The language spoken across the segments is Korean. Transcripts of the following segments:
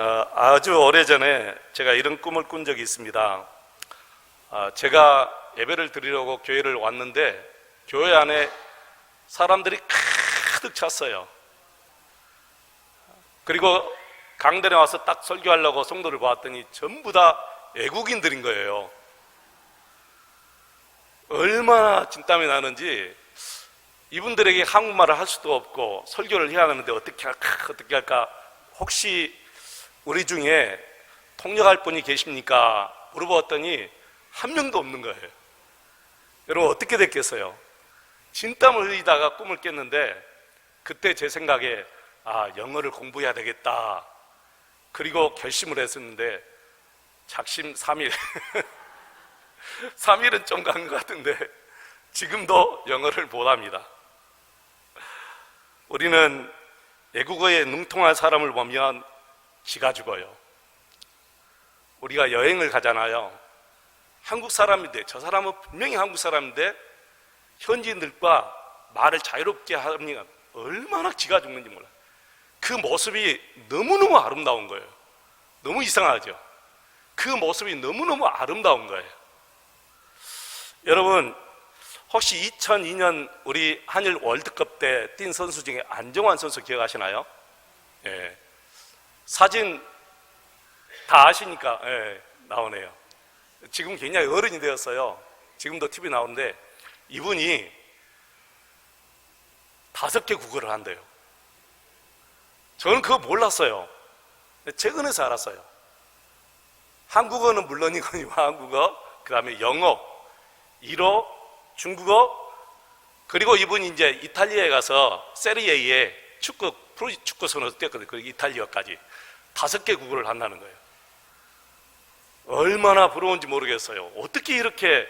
아주 오래전에 제가 이런 꿈을 꾼 적이 있습니다. 제가 예배를 드리려고 교회를 왔는데 교회 안에 사람들이 가득 찼어요. 그리고 강단에 와서 딱 설교하려고 성도를 보았더니 전부 다 외국인들인 거예요. 얼마나 진땀이 나는지 이분들에게 한국말을 할 수도 없고 설교를 해야 하는데 어떻게 할까 혹시 우리 중에 통역할 분이 계십니까? 물어봤더니 한 명도 없는 거예요. 여러분 어떻게 됐겠어요? 진땀을 흘리다가 꿈을 깼는데 그때 제 생각에 영어를 공부해야 되겠다. 그리고 결심을 했었는데 작심 3일 3일은 좀 간 것 같은데 지금도 영어를 못합니다. 우리는 외국어에 능통한 사람을 보면 기가 죽어요. 우리가 여행을 가잖아요. 한국 사람인데 저 사람은 분명히 한국 사람인데 현지인들과 말을 자유롭게 하면 얼마나 기가 죽는지 몰라요. 그 모습이 너무너무 아름다운 거예요. 너무 이상하죠? 그 모습이 너무너무 아름다운 거예요. 여러분 혹시 2002년 우리 한일 월드컵 때 뛴 선수 중에 안정환 선수 기억하시나요? 예. 사진 다 아시니까 나오네요. 지금 굉장히 어른이 되었어요. 지금도 TV 나오는데 이분이 5개 국어를 한대요. 저는 그거 몰랐어요. 최근에서 알았어요. 한국어는 물론이거니와 한국어, 그 다음에 영어, 일어, 중국어, 그리고 이분이 이제 이탈리아에 가서 세리에에 프로축구 선수 뛰었거든요. 그리고 이탈리아까지 5개 국어를 한다는 거예요. 얼마나 부러운지 모르겠어요. 어떻게 이렇게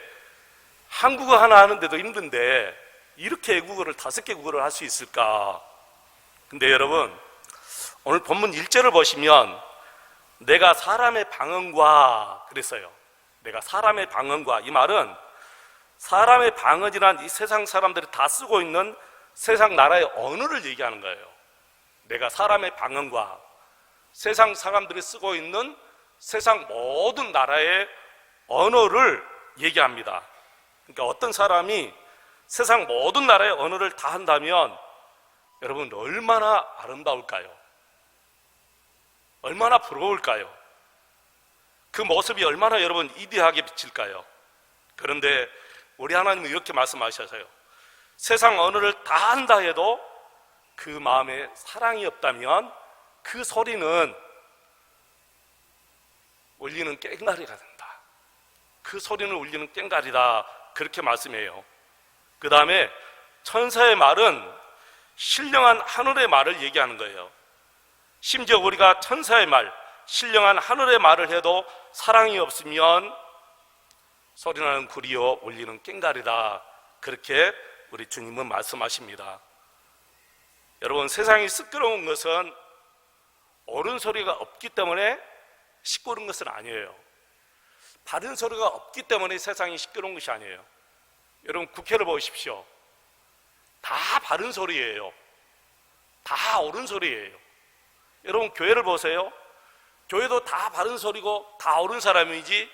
한국어 하나 하는데도 힘든데 이렇게 외국어를 5개 국어를 할 수 있을까? 근데 여러분 오늘 본문 1절을 보시면 내가 사람의 방언과 그랬어요. 내가 사람의 방언과, 이 말은 사람의 방언이란 이 세상 사람들이 다 쓰고 있는 세상 나라의 언어를 얘기하는 거예요. 내가 사람의 방언과 세상 사람들이 쓰고 있는 세상 모든 나라의 언어를 얘기합니다. 그러니까 어떤 사람이 세상 모든 나라의 언어를 다 한다면 여러분 얼마나 아름다울까요? 얼마나 부러울까요? 그 모습이 얼마나 여러분 이디하게 비칠까요? 그런데 우리 하나님은 이렇게 말씀하셔서요. 세상 언어를 다 한다 해도 그 마음에 사랑이 없다면 그 소리는 울리는 꽹과리가 된다. 그 소리는 울리는 꽹과리다. 그렇게 말씀해요. 그 다음에 천사의 말은 신령한 하늘의 말을 얘기하는 거예요. 심지어 우리가 천사의 말, 신령한 하늘의 말을 해도 사랑이 없으면 소리나는 구리요 울리는 꽹과리다. 그렇게 우리 주님은 말씀하십니다. 여러분 세상이 시끄러운 것은 옳은 소리가 없기 때문에 시끄러운 것은 아니에요. 바른 소리가 없기 때문에 세상이 시끄러운 것이 아니에요. 여러분 국회를 보십시오. 다 바른 소리예요. 다 옳은 소리예요. 여러분 교회를 보세요. 교회도 다 바른 소리고 다 옳은 사람이지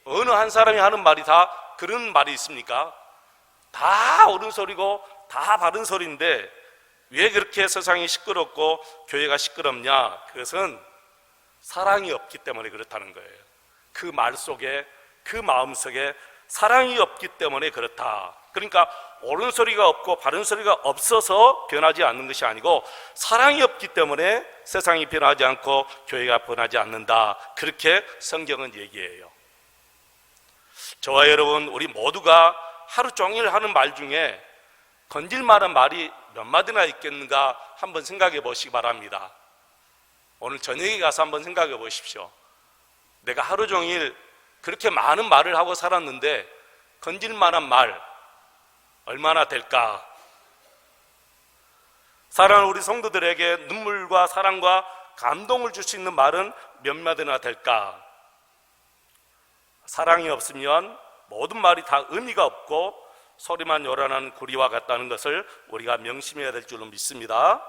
어느 한 사람이 하는 말이 다 그런 말이 있습니까? 다 옳은 소리고 다 바른 소리인데 왜 그렇게 세상이 시끄럽고 교회가 시끄럽냐? 그것은 사랑이 없기 때문에 그렇다는 거예요. 그 말 속에, 그 마음 속에 사랑이 없기 때문에 그렇다. 그러니까 옳은 소리가 없고 바른 소리가 없어서 변하지 않는 것이 아니고 사랑이 없기 때문에 세상이 변하지 않고 교회가 변하지 않는다. 그렇게 성경은 얘기해요. 저와 여러분 우리 모두가 하루 종일 하는 말 중에 건질만한 말이 몇 마디나 있겠는가 한번 생각해 보시기 바랍니다. 오늘 저녁에 가서 한번 생각해 보십시오. 내가 하루 종일 그렇게 많은 말을 하고 살았는데 건질만한 말 얼마나 될까? 사랑하는 우리 성도들에게 눈물과 사랑과 감동을 줄 수 있는 말은 몇 마디나 될까? 사랑이 없으면 모든 말이 다 의미가 없고 소리만 요란한 구리와 같다는 것을 우리가 명심해야 될 줄로 믿습니다.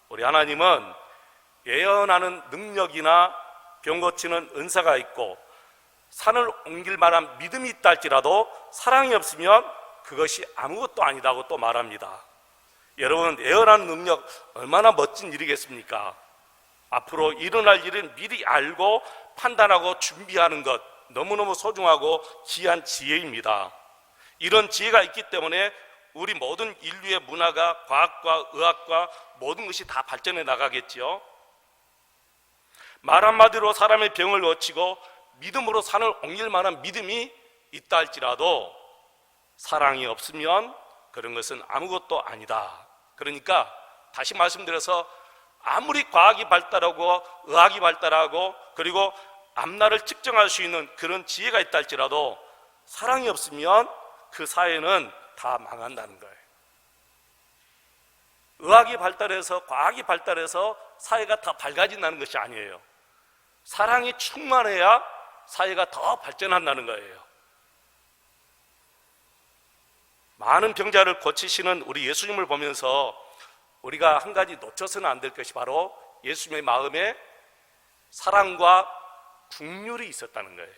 우리 하나님은 예언하는 능력이나 병 고치는 은사가 있고 산을 옮길 만한 믿음이 있다 할지라도 사랑이 없으면 그것이 아무것도 아니다고 또 말합니다. 여러분, 예언하는 능력 얼마나 멋진 일이겠습니까? 앞으로 일어날 일은 미리 알고 판단하고 준비하는 것, 너무너무 소중하고 귀한 지혜입니다. 이런 지혜가 있기 때문에 우리 모든 인류의 문화가, 과학과 의학과 모든 것이 다 발전해 나가겠지요. 말 한마디로 사람의 병을 고치고 믿음으로 산을 옮길 만한 믿음이 있다 할지라도 사랑이 없으면 그런 것은 아무것도 아니다. 그러니까 다시 말씀드려서 아무리 과학이 발달하고 의학이 발달하고 그리고 앞날을 측정할 수 있는 그런 지혜가 있다 할지라도 사랑이 없으면 그 사회는 다 망한다는 거예요. 의학이 발달해서 과학이 발달해서 사회가 더 밝아진다는 것이 아니에요. 사랑이 충만해야 사회가 더 발전한다는 거예요. 많은 병자를 고치시는 우리 예수님을 보면서 우리가 한 가지 놓쳐서는 안 될 것이 바로 예수님의 마음에 사랑과 긍휼이 있었다는 거예요.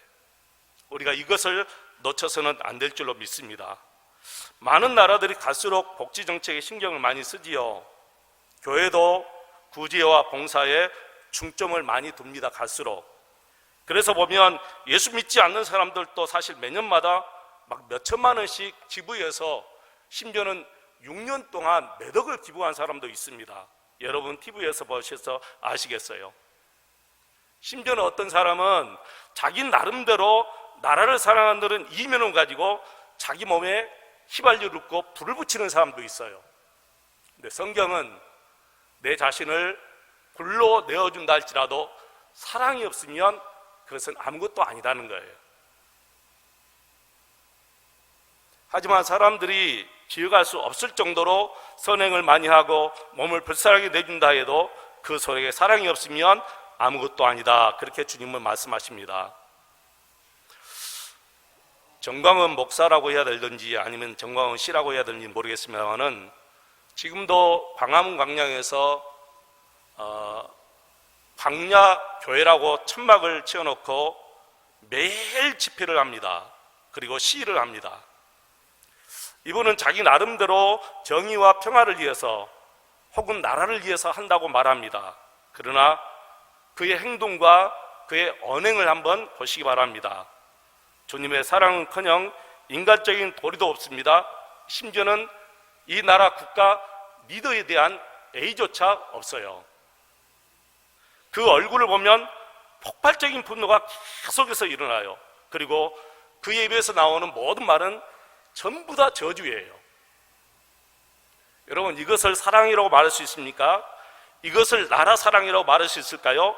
우리가 이것을 놓쳐서는 안 될 줄로 믿습니다. 많은 나라들이 갈수록 복지 정책에 신경을 많이 쓰지요. 교회도 구제와 봉사에 중점을 많이 둡니다. 갈수록. 그래서 보면 예수 믿지 않는 사람들도 사실 매년마다 막 몇천만 원씩 기부해서 심지어는 6년 동안 몇 억을 기부한 사람도 있습니다. 여러분 TV에서 보셔서 아시겠어요? 심지어는 어떤 사람은 자기 나름대로 나라를 사랑하는 이면을 가지고 자기 몸에 휘발유를 붓고 불을 붙이는 사람도 있어요. 근데 성경은 내 자신을 불로 내어준다 할지라도 사랑이 없으면 그것은 아무것도 아니라는 거예요. 하지만 사람들이 기억할 수 없을 정도로 선행을 많이 하고 몸을 불쌍하게 내준다 해도 그 속에 사랑이 없으면 아무것도 아니다. 그렇게 주님은 말씀하십니다. 정광훈 목사라고 해야 되든지 아니면 정광훈 씨라고 해야 되는지 모르겠습니다만은 지금도 광화문 광장에서 광야교회라고 천막을 치워놓고 매일 집회를 합니다. 그리고 시위를 합니다. 이분은 자기 나름대로 정의와 평화를 위해서 혹은 나라를 위해서 한다고 말합니다. 그러나 그의 행동과 그의 언행을 한번 보시기 바랍니다. 주님의 사랑은커녕 인간적인 도리도 없습니다. 심지어는 이 나라 국가 리더에 대한 애의조차 없어요. 그 얼굴을 보면 폭발적인 분노가 계속해서 일어나요. 그리고 그의 입에서 나오는 모든 말은 전부 다 저주예요. 여러분, 이것을 사랑이라고 말할 수 있습니까? 이것을 나라 사랑이라고 말할 수 있을까요?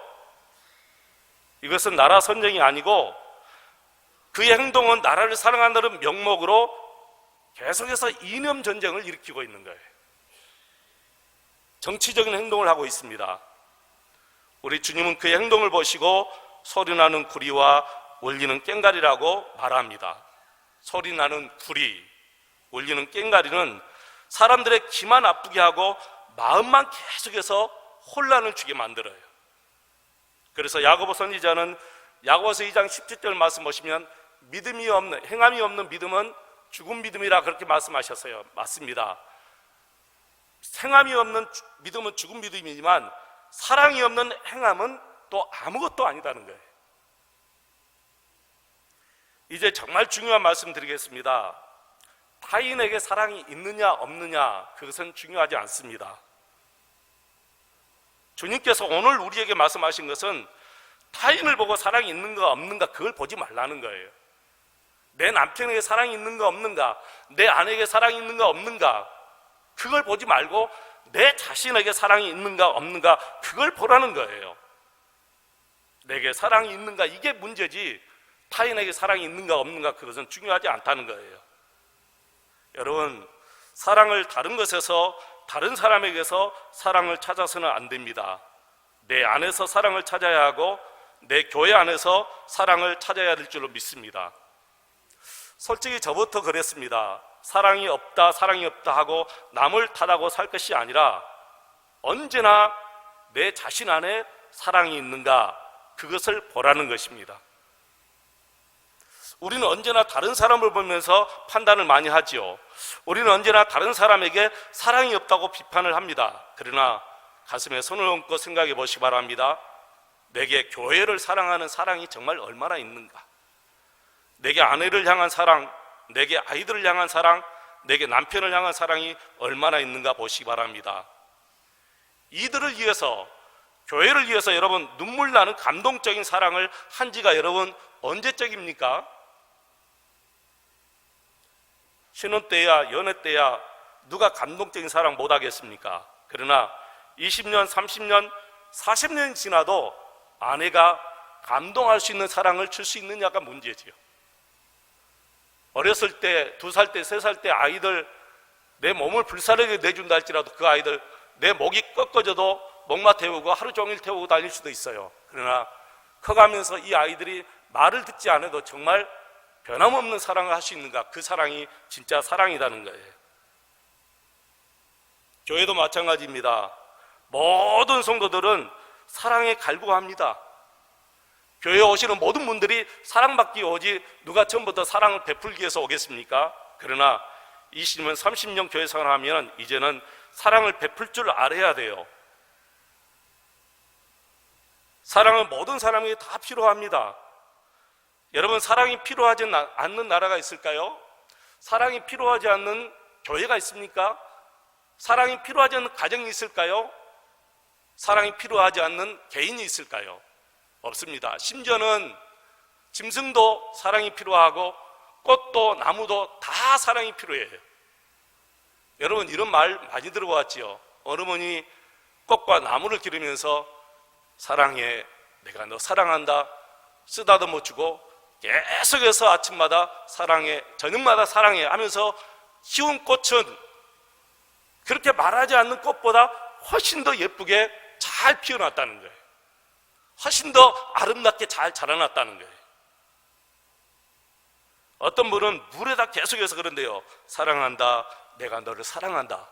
이것은 나라 선정이 아니고 그의 행동은 나라를 사랑한다는 명목으로 계속해서 이념 전쟁을 일으키고 있는 거예요. 정치적인 행동을 하고 있습니다. 우리 주님은 그의 행동을 보시고 소리나는 구리와 울리는 꽹가리라고 말합니다. 소리나는 구리, 울리는 꽹가리는 사람들의 귀만 아프게 하고 마음만 계속해서 혼란을 주게 만들어요. 그래서 야고보 선지자는 야고보서 2장 17절 말씀 보시면 믿음이 없는, 행함이 없는 믿음은 죽은 믿음이라 그렇게 말씀하셨어요. 맞습니다. 행함이 없는 믿음은 죽은 믿음이지만 사랑이 없는 행함은 또 아무것도 아니다는 거예요. 이제 정말 중요한 말씀 드리겠습니다. 타인에게 사랑이 있느냐 없느냐 그것은 중요하지 않습니다. 주님께서 오늘 우리에게 말씀하신 것은 타인을 보고 사랑이 있는가 없는가 그걸 보지 말라는 거예요. 내 남편에게 사랑이 있는가 없는가, 내 아내에게 사랑이 있는가 없는가 그걸 보지 말고 내 자신에게 사랑이 있는가 없는가 그걸 보라는 거예요. 내게 사랑이 있는가 이게 문제지 타인에게 사랑이 있는가 없는가 그것은 중요하지 않다는 거예요. 여러분, 사랑을 다른 것에서 다른 사람에게서 사랑을 찾아서는 안 됩니다. 내 안에서 사랑을 찾아야 하고 내 교회 안에서 사랑을 찾아야 될 줄로 믿습니다. 솔직히 저부터 그랬습니다. 사랑이 없다 하고 남을 탓하고 살 것이 아니라 언제나 내 자신 안에 사랑이 있는가, 그것을 보라는 것입니다. 우리는 언제나 다른 사람을 보면서 판단을 많이 하지요. 우리는 언제나 다른 사람에게 사랑이 없다고 비판을 합니다. 그러나 가슴에 손을 얹고 생각해 보시기 바랍니다. 내게 교회를 사랑하는 사랑이 정말 얼마나 있는가? 내게 아내를 향한 사랑, 내게 아이들을 향한 사랑, 내게 남편을 향한 사랑이 얼마나 있는가 보시기 바랍니다. 이들을 위해서, 교회를 위해서 여러분 눈물 나는 감동적인 사랑을 한 지가 여러분 언제적입니까? 신혼 때야 연애 때야 누가 감동적인 사랑 못 하겠습니까? 그러나 20년, 30년, 40년 지나도 아내가 감동할 수 있는 사랑을 줄 수 있느냐가 문제지요. 어렸을 때, 2살 때, 3살 때 아이들 내 몸을 불사르게 내준다 할지라도 그 아이들 내 목이 꺾어져도 목마 태우고 하루 종일 태우고 다닐 수도 있어요. 그러나 커가면서 이 아이들이 말을 듣지 않아도 정말 변함없는 사랑을 할 수 있는가? 그 사랑이 진짜 사랑이라는 거예요. 교회도 마찬가지입니다. 모든 성도들은 사랑에 갈구합니다. 교회에 오시는 모든 분들이 사랑받기 오지 누가 처음부터 사랑을 베풀기 위해서 오겠습니까? 그러나 20년, 30년 교회 생활하면 이제는 사랑을 베풀 줄 알아야 돼요. 사랑은 모든 사람에게 다 필요합니다. 여러분, 사랑이 필요하지 않는 나라가 있을까요? 사랑이 필요하지 않는 교회가 있습니까? 사랑이 필요하지 않는 가정이 있을까요? 사랑이 필요하지 않는 개인이 있을까요? 없습니다. 심지어는 짐승도 사랑이 필요하고 꽃도 나무도 다 사랑이 필요해요. 여러분, 이런 말 많이 들어봤지요. 어느 분이 꽃과 나무를 기르면서 사랑해, 내가 너 사랑한다, 쓰다듬어 주고 계속해서 아침마다 사랑해, 저녁마다 사랑해 하면서 키운 꽃은 그렇게 말하지 않는 꽃보다 훨씬 더 예쁘게 잘 피어났다는 거예요. 훨씬 더 아름답게 잘 자라났다는 거예요. 어떤 분은 물에다 계속해서 그런데요, 사랑한다, 내가 너를 사랑한다.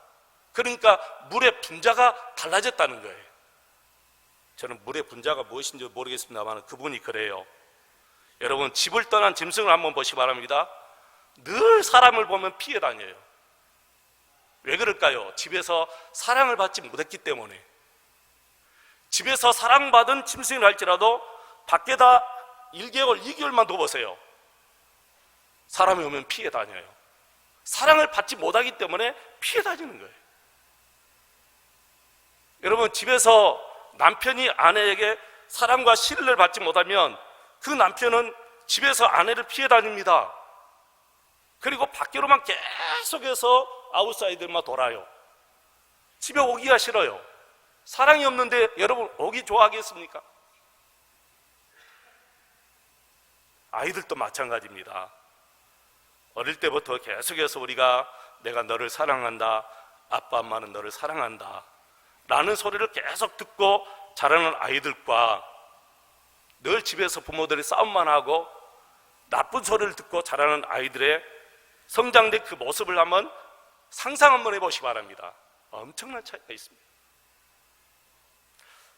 그러니까 물의 분자가 달라졌다는 거예요. 저는 물의 분자가 무엇인지 모르겠습니다만 그분이 그래요. 여러분, 집을 떠난 짐승을 한번 보시기 바랍니다. 늘 사람을 보면 피해 다녀요. 왜 그럴까요? 집에서 사랑을 받지 못했기 때문에. 집에서 사랑받은 짐승을 할지라도 밖에다 1개월, 2개월만 둬보세요. 사람이 오면 피해 다녀요. 사랑을 받지 못하기 때문에 피해 다니는 거예요. 여러분, 집에서 남편이 아내에게 사랑과 신뢰를 받지 못하면 그 남편은 집에서 아내를 피해 다닙니다. 그리고 밖으로만 계속해서 아웃사이드만 돌아요. 집에 오기가 싫어요. 사랑이 없는데 여러분 오기 좋아하겠습니까? 아이들도 마찬가지입니다. 어릴 때부터 계속해서 우리가 내가 너를 사랑한다, 아빠 엄마는 너를 사랑한다 라는 소리를 계속 듣고 자라는 아이들과 늘 집에서 부모들이 싸움만 하고 나쁜 소리를 듣고 자라는 아이들의 성장된 그 모습을 한번 상상 한번 해보시기 바랍니다. 엄청난 차이가 있습니다.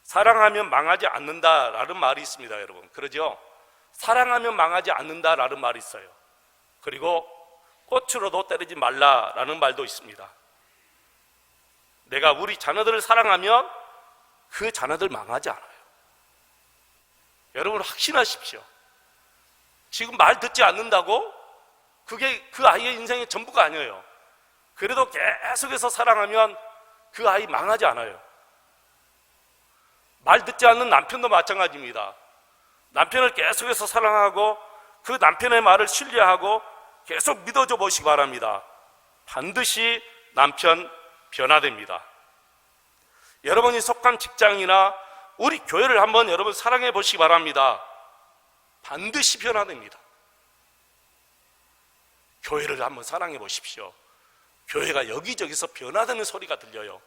사랑하면 망하지 않는다라는 말이 있습니다, 여러분. 그러죠? 사랑하면 망하지 않는다라는 말이 있어요. 그리고 꽃으로도 때리지 말라라는 말도 있습니다. 내가 우리 자녀들을 사랑하면 그 자녀들 망하지 않아요. 여러분, 확신하십시오. 지금 말 듣지 않는다고 그게 그 아이의 인생의 전부가 아니에요. 그래도 계속해서 사랑하면 그 아이 망하지 않아요. 말 듣지 않는 남편도 마찬가지입니다. 남편을 계속해서 사랑하고 그 남편의 말을 신뢰하고 계속 믿어줘 보시기 바랍니다. 반드시 남편 변화됩니다. 여러분이 속한 직장이나 우리 교회를 한번 여러분 사랑해 보시기 바랍니다. 반드시 변화됩니다. 교회를 한번 사랑해 보십시오. 교회가 여기저기서 변화되는 소리가 들려요.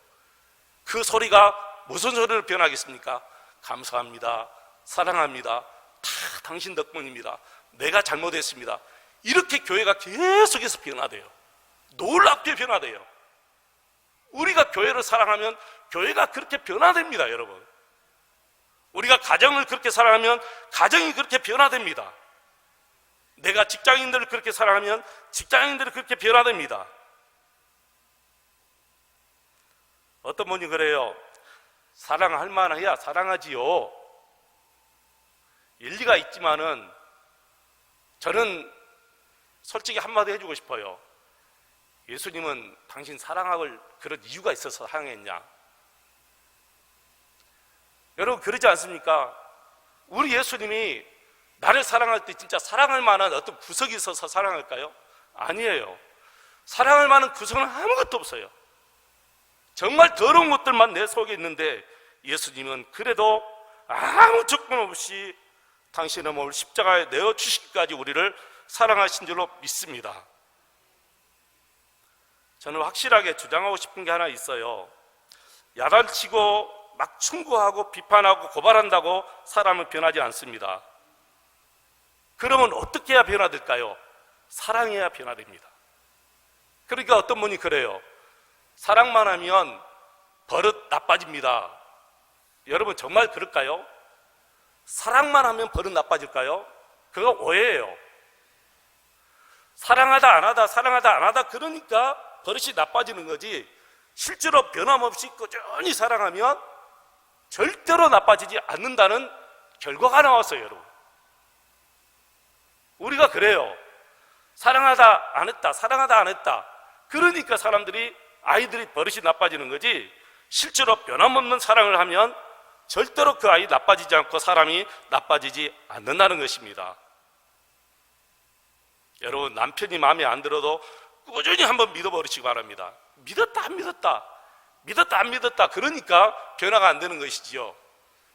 그 소리가 무슨 소리로 변하겠습니까? 감사합니다, 사랑합니다, 다 당신 덕분입니다, 내가 잘못했습니다. 이렇게 교회가 계속해서 변화돼요. 놀랍게 변화돼요. 우리가 교회를 사랑하면 교회가 그렇게 변화됩니다, 여러분. 우리가 가정을 그렇게 사랑하면 가정이 그렇게 변화됩니다. 내가 직장인들을 그렇게 사랑하면 직장인들이 그렇게 변화됩니다. 어떤 분이 그래요. 사랑할 만해야 사랑하지요. 일리가 있지만은 저는 솔직히 한마디 해주고 싶어요. 예수님은 당신 사랑할 그런 이유가 있어서 사랑했냐? 여러분 그러지 않습니까? 우리 예수님이 나를 사랑할 때 진짜 사랑할 만한 어떤 구석이 있어서 사랑할까요? 아니에요. 사랑할 만한 구석은 아무것도 없어요. 정말 더러운 것들만 내 속에 있는데 예수님은 그래도 아무 조건 없이 당신의 몸을 십자가에 내어주시기까지 우리를 사랑하신 줄로 믿습니다. 저는 확실하게 주장하고 싶은 게 하나 있어요. 야단치고 막 충고하고 비판하고 고발한다고 사람은 변하지 않습니다. 그러면 어떻게 해야 변화될까요? 사랑해야 변화됩니다. 그러니까 어떤 분이 그래요. 사랑만 하면 버릇 나빠집니다. 여러분 정말 그럴까요? 사랑만 하면 버릇 나빠질까요? 그거 오해예요. 사랑하다 안 하다 사랑하다 안 하다 그러니까 버릇이 나빠지는 거지, 실제로 변함없이 꾸준히 사랑하면 절대로 나빠지지 않는다는 결과가 나왔어요, 여러분. 우리가 그래요. 사랑하다 안 했다 사랑하다 안 했다 그러니까 아이들이 버릇이 나빠지는 거지, 실제로 변함없는 사랑을 하면 절대로 그 아이 나빠지지 않고 사람이 나빠지지 않는다는 것입니다. 여러분 남편이 마음에 안 들어도 꾸준히 한번 믿어버리시기 바랍니다. 믿었다 안 믿었다 믿었다 안 믿었다 그러니까 변화가 안 되는 것이지요.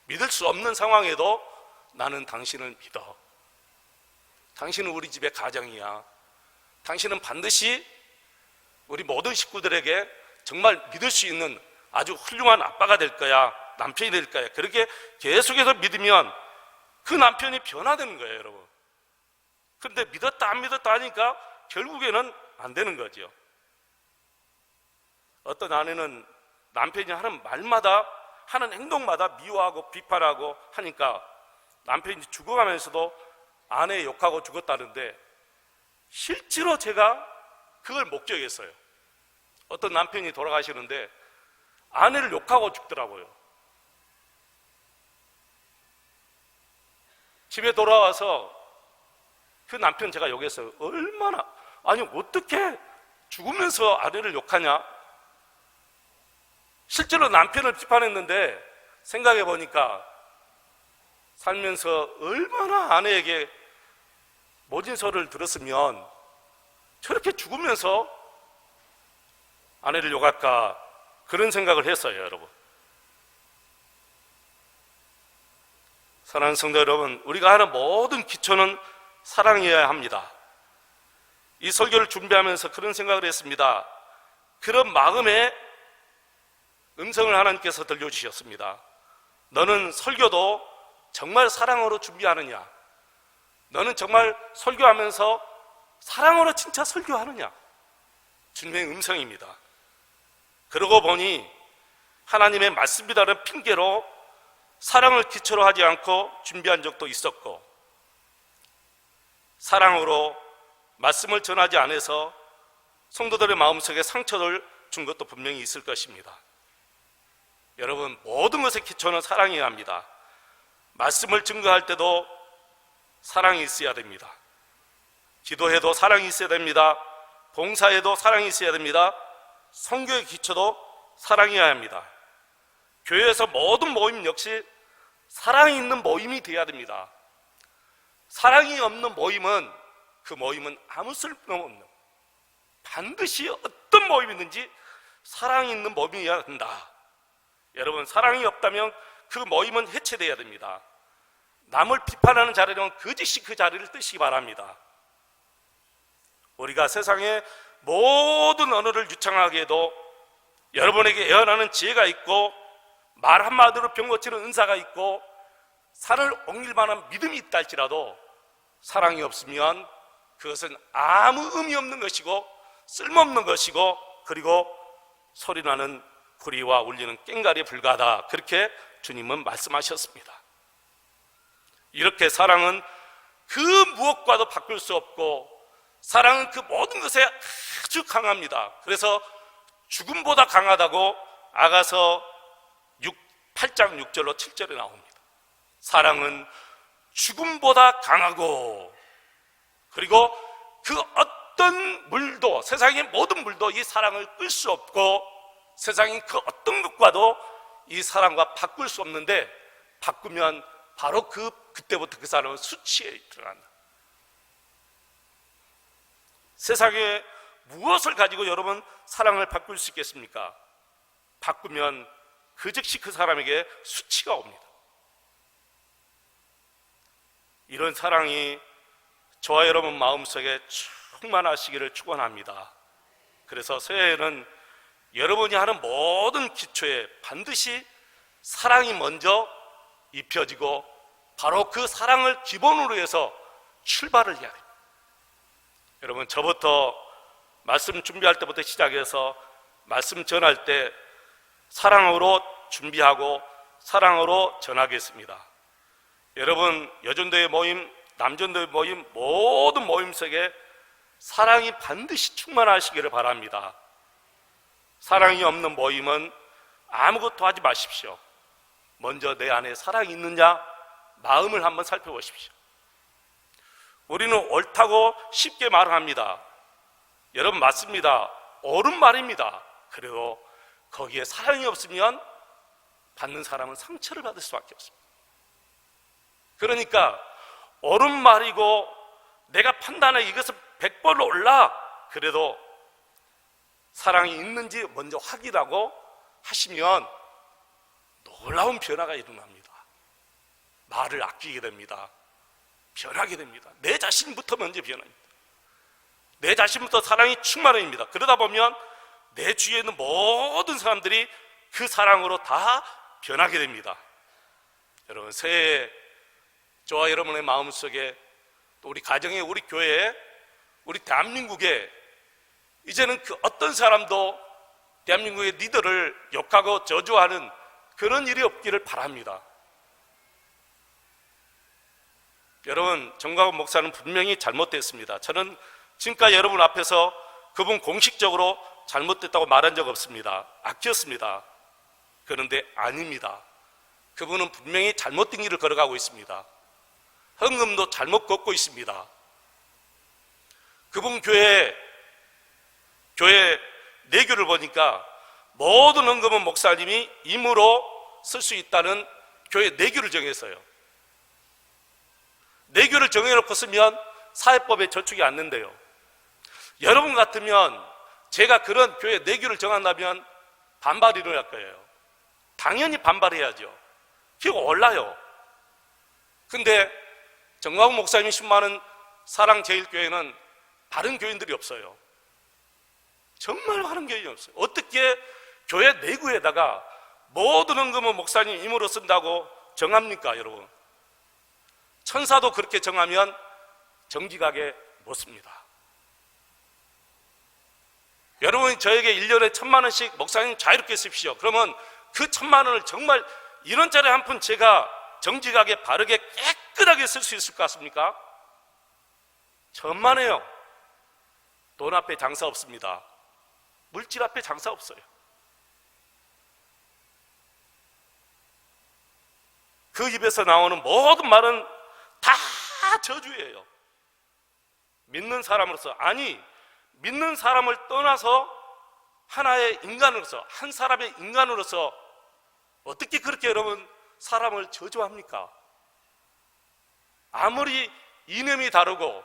믿을 수 없는 상황에도 나는 당신을 믿어. 당신은 우리 집의 가장이야. 당신은 반드시 우리 모든 식구들에게 정말 믿을 수 있는 아주 훌륭한 아빠가 될 거야, 남편이 될 거야. 그렇게 계속해서 믿으면 그 남편이 변화되는 거예요, 여러분. 그런데 믿었다 안 믿었다 하니까 결국에는 안 되는 거죠. 어떤 아내는 남편이 하는 말마다 하는 행동마다 미워하고 비판하고 하니까 남편이 죽어가면서도 아내 욕하고 죽었다는데, 실제로 제가 그걸 목격했어요. 어떤 남편이 돌아가시는데 아내를 욕하고 죽더라고요. 집에 돌아와서 그 남편 제가 욕했어요. 얼마나, 아니 어떻게 죽으면서 아내를 욕하냐? 실제로 남편을 비판했는데 생각해 보니까 살면서 얼마나 아내에게 모진서를 들었으면 저렇게 죽으면서 아내를 욕할까, 그런 생각을 했어요, 여러분. 사랑하는 성도 여러분, 우리가 하는 모든 기초는 사랑이어야 합니다. 이 설교를 준비하면서 그런 생각을 했습니다. 그런 마음에 음성을 하나님께서 들려주셨습니다. 너는 설교도 정말 사랑으로 준비하느냐? 너는 정말 설교하면서 사랑으로 진짜 설교하느냐? 주님의 음성입니다. 그러고 보니 하나님의 말씀이라는 핑계로 사랑을 기초로 하지 않고 준비한 적도 있었고, 사랑으로 말씀을 전하지 않아서 성도들의 마음속에 상처를 준 것도 분명히 있을 것입니다. 여러분, 모든 것의 기초는 사랑이어야 합니다. 말씀을 증거할 때도 사랑이 있어야 됩니다. 기도해도 사랑이 있어야 됩니다. 봉사에도 사랑이 있어야 됩니다. 선교의 기초도 사랑이어야 합니다. 교회에서 모든 모임 역시 사랑이 있는 모임이 되어야 됩니다. 사랑이 없는 모임은 그 모임은 아무 쓸모없는, 반드시 어떤 모임이든지 사랑이 있는 모임이어야 한다. 여러분, 사랑이 없다면 그 모임은 해체되어야 됩니다. 남을 비판하는 자리는 거짓이 그 자리를 뜨시기 바랍니다. 우리가 세상의 모든 언어를 유창하게 해도 여러분에게 애원하는 지혜가 있고 말 한마디로 병 고치는 은사가 있고 산을 옮길 만한 믿음이 있다 할지라도 사랑이 없으면 그것은 아무 의미 없는 것이고 쓸모없는 것이고, 그리고 소리나는 구리와 울리는 꽹과리에 불과하다, 그렇게 주님은 말씀하셨습니다. 이렇게 사랑은 그 무엇과도 바꿀 수 없고, 사랑은 그 모든 것에 아주 강합니다. 그래서 죽음보다 강하다고 아가서 8장 6절로 7절에 나옵니다. 사랑은 죽음보다 강하고, 그리고 그 어떤 물도, 세상의 모든 물도 이 사랑을 끌 수 없고, 세상의 그 어떤 것과도 이 사랑과 바꿀 수 없는데, 바꾸면 바로 그때부터 그 사람은 수치에 들어간다. 세상에 무엇을 가지고 여러분 사랑을 바꿀 수 있겠습니까? 바꾸면 그 즉시 그 사람에게 수치가 옵니다. 이런 사랑이 저와 여러분 마음속에 충만하시기를 축원합니다. 그래서 새해에는 여러분이 하는 모든 기초에 반드시 사랑이 먼저 입혀지고, 바로 그 사랑을 기본으로 해서 출발을 해야 됩니다. 여러분, 저부터 말씀 준비할 때부터 시작해서 말씀 전할 때 사랑으로 준비하고 사랑으로 전하겠습니다. 여러분, 여전도의 모임, 남전도의 모임, 모든 모임 속에 사랑이 반드시 충만하시기를 바랍니다. 사랑이 없는 모임은 아무것도 하지 마십시오. 먼저 내 안에 사랑이 있느냐, 마음을 한번 살펴보십시오. 우리는 옳다고 쉽게 말합니다. 여러분, 맞습니다. 옳은 말입니다. 그래도 거기에 사랑이 없으면 받는 사람은 상처를 받을 수밖에 없습니다. 그러니까 옳은 말이고 내가 판단해 이것은 100번로 올라, 그래도 사랑이 있는지 먼저 확인하고 하시면 놀라운 변화가 일어납니다. 말을 아끼게 됩니다. 변하게 됩니다. 내 자신부터 먼저 변합니다. 내 자신부터 사랑이 충만합니다. 그러다 보면 내 주위에 있는 모든 사람들이 그 사랑으로 다 변하게 됩니다. 여러분, 새해 저와 여러분의 마음속에, 또 우리 가정에, 우리 교회에, 우리 대한민국에 이제는 그 어떤 사람도 대한민국의 리더를 욕하고 저주하는 그런 일이 없기를 바랍니다. 여러분, 정광훈 목사는 분명히 잘못됐습니다. 저는 지금까지 여러분 앞에서 그분 공식적으로 잘못됐다고 말한 적 없습니다. 아꼈습니다. 그런데 아닙니다. 그분은 분명히 잘못된 길을 걸어가고 있습니다. 헌금도 잘못 걷고 있습니다. 그분 교회 내교를 보니까 모든 헌금은 목사님이 임으로 쓸 수 있다는 교회 내교를 정했어요. 내교를 정해놓고 쓰면 사회법에 저촉이 않는데요. 여러분 같으면 제가 그런 교회 내교를 정한다면 반발이 일어날 거예요. 당연히 반발해야죠. 기가 올라요. 근데 정광훈 목사님이 신망하는 사랑제일교회는 다른 교인들이 없어요. 정말 많은 교인이 없어요. 어떻게 교회 내구에다가 모든 헌금은 목사님 임으로 쓴다고 정합니까, 여러분? 천사도 그렇게 정하면 정직하게 못 씁니다. 여러분이 저에게 1년에 1,000만 원씩 목사님 자유롭게 쓰십시오. 그러면 그 1,000만 원을 정말 1원짜리 한 푼 제가 정직하게 바르게 깨끗하게 쓸 수 있을 것 같습니까? 천만에요. 돈 앞에 장사 없습니다. 물질 앞에 장사 없어요. 그 입에서 나오는 모든 말은 다 저주예요. 믿는 사람으로서, 아니 믿는 사람을 떠나서 하나의 인간으로서, 한 사람의 인간으로서 어떻게 그렇게 여러분 사람을 저주합니까? 아무리 이념이 다르고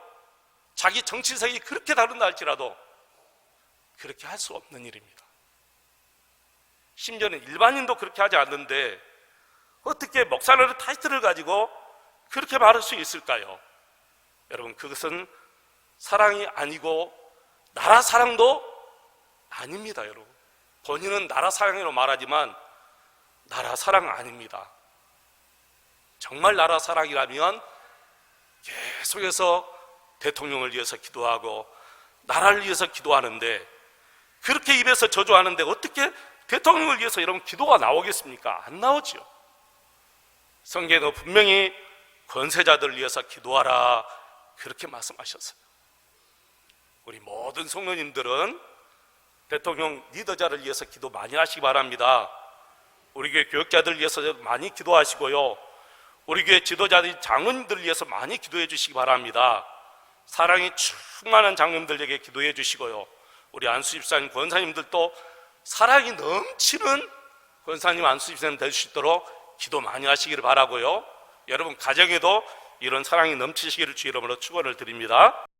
자기 정치색이 그렇게 다른다 할지라도 그렇게 할 수 없는 일입니다. 심지어는 일반인도 그렇게 하지 않는데 어떻게 목사라는 타이틀을 가지고 그렇게 말할 수 있을까요? 여러분, 그것은 사랑이 아니고 나라 사랑도 아닙니다. 여러분, 본인은 나라 사랑이라고 말하지만 나라 사랑 아닙니다. 정말 나라 사랑이라면 계속해서 대통령을 위해서 기도하고 나라를 위해서 기도하는데, 그렇게 입에서 저주하는데 어떻게 대통령을 위해서 여러분 기도가 나오겠습니까? 안 나오지요. 성경에도 분명히 권세자들을 위해서 기도하라 그렇게 말씀하셨어요. 우리 모든 성도님들은 대통령 리더자를 위해서 기도 많이 하시기 바랍니다. 우리 교회 교역자들 위해서 많이 기도하시고요, 우리 교회 지도자들 장로님들을 위해서 많이 기도해 주시기 바랍니다. 사랑이 충만한 장로님들에게 기도해 주시고요, 우리 안수집사님 권사님들도 사랑이 넘치는 권사님 안수집사님 될 수 있도록 기도 많이 하시기를 바라고요, 여러분 가정에도 이런 사랑이 넘치시기를 주 이름으로 축원을 드립니다.